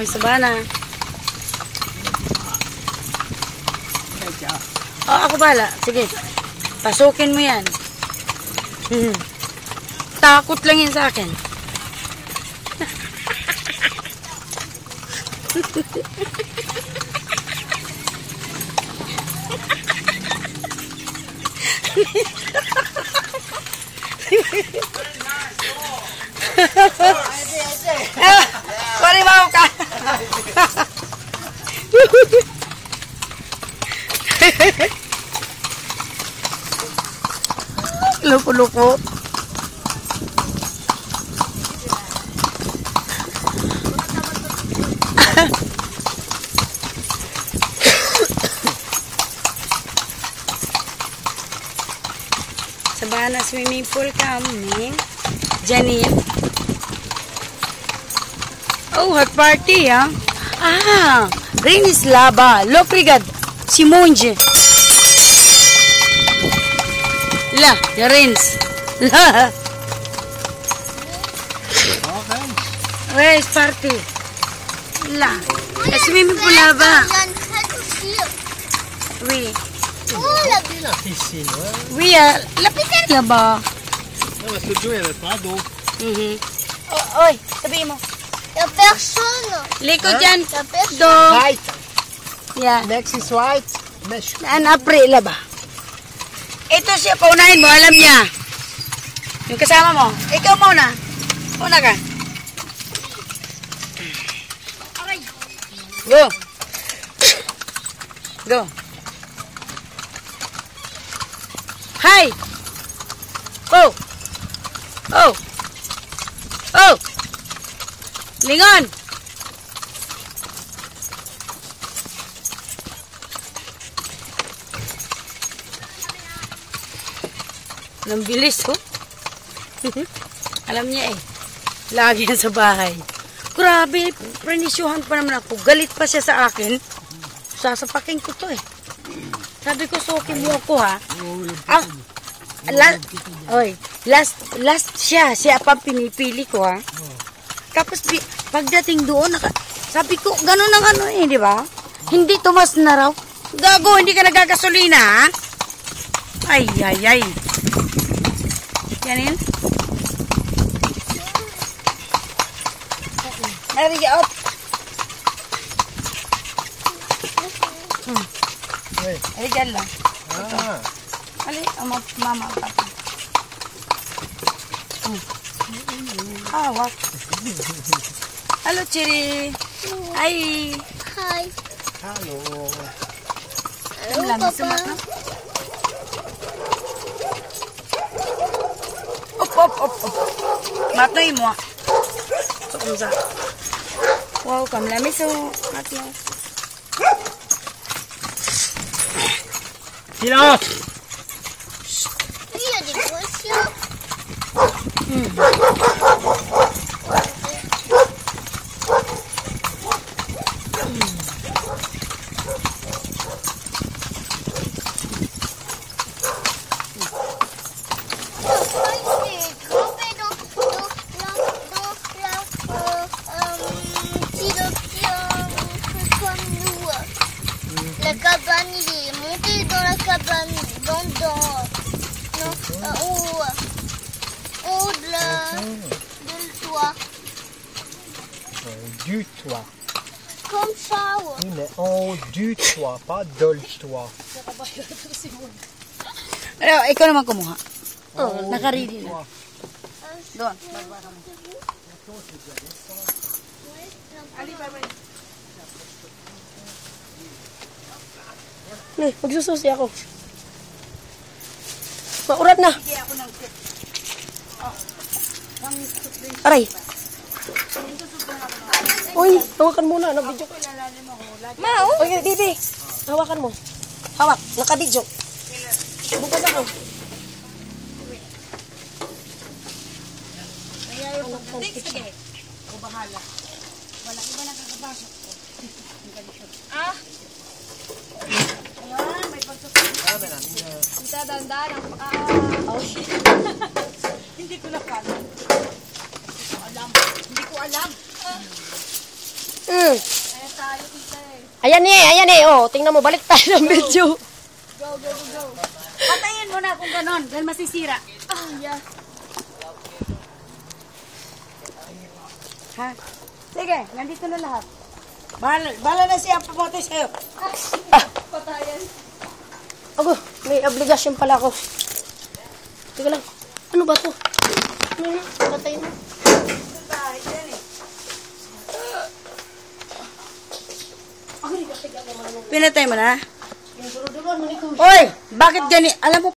Sabana. Oh, ako bala. Sige. Pasukin mo yan. Takot lang yan sa akin. Sorry, mau ka. Luko-luko. Sabana swimming pool kami. Janine. Oh, hot party, ha? Ah, rain is lava. Look, regard. Si Monje. La, the rains. La. Where is party? La. Swimming pool lava. Oui. La piscine, ouais. Oui, la piscine là-bas. Non, parce que Joe, il n'y avait pas d'eau. Oh, oi, tabi mo. Il n'y a personne. Liko dyan. Il n'y a personne. Do. White. Yeah. Next is white. Mesh. April ba? Ito siya, paunahin mo, alam niya. Yung kasama mo. Ikaw muna. Una ka. Go. Go. Hi. Oh. Oh. Oh. Lingon. Ang bilis ko. Alam niya eh. Lagi yan sa bahay. Grabe, prenisyuhan pa naman ako. Galit pa siya sa akin. Sasapakin ko to eh. Sabi ko, sukin mo ako ha. Last siya pang pinipili ko ha. Tapos pagdating doon, sabi ko, gano'n na gano'n eh, di ba? Hindi tumas na raw. Gago, hindi ka nagagasolina ha? Ay. Yan yun? Narinig out. Narinig lang. Ali, mama, papa. Wak. Halo, Chiri. Hi. Hi. Hello. Hello, Papa. Op. Matoy mo. Sa. Wow, kamlami so. Matiyo. Silence. Il y a des gros chiens. La cabane, il est monté dans la cabane, au de le toit. Du toit. Comme ça, ouais. Oui, mais en du toit, pas de le toit. Pero, ikaw naman kumuha. Nakarili na. Doon. Magsususi ako. Maurat na. Aray. Uy, hawakan muna. Nabidyo ko. Mau? Uy, Bibi. Hawakan mo. Hawak. Nakabidyo. Bukas ako. Sige. Ako bahala. Wala iba nakakabasok ko. Ayan, may pagsusunod. Kita dandan ang oh shit. Hindi ko nakala. Hindi ko alam. Ayan eh. Oh, tingnan mo, balik tayo ng video. Patayin mo na kung ganon, dahil masisira. Ha? Sige, nandito na lahat. Bala na siya pamatay sa'yo. Ako, may obligasyon pala ako. Teka lang. Ano ba to? Patay mo. Pinatay mo na? Oy, bakit gani? Alam mo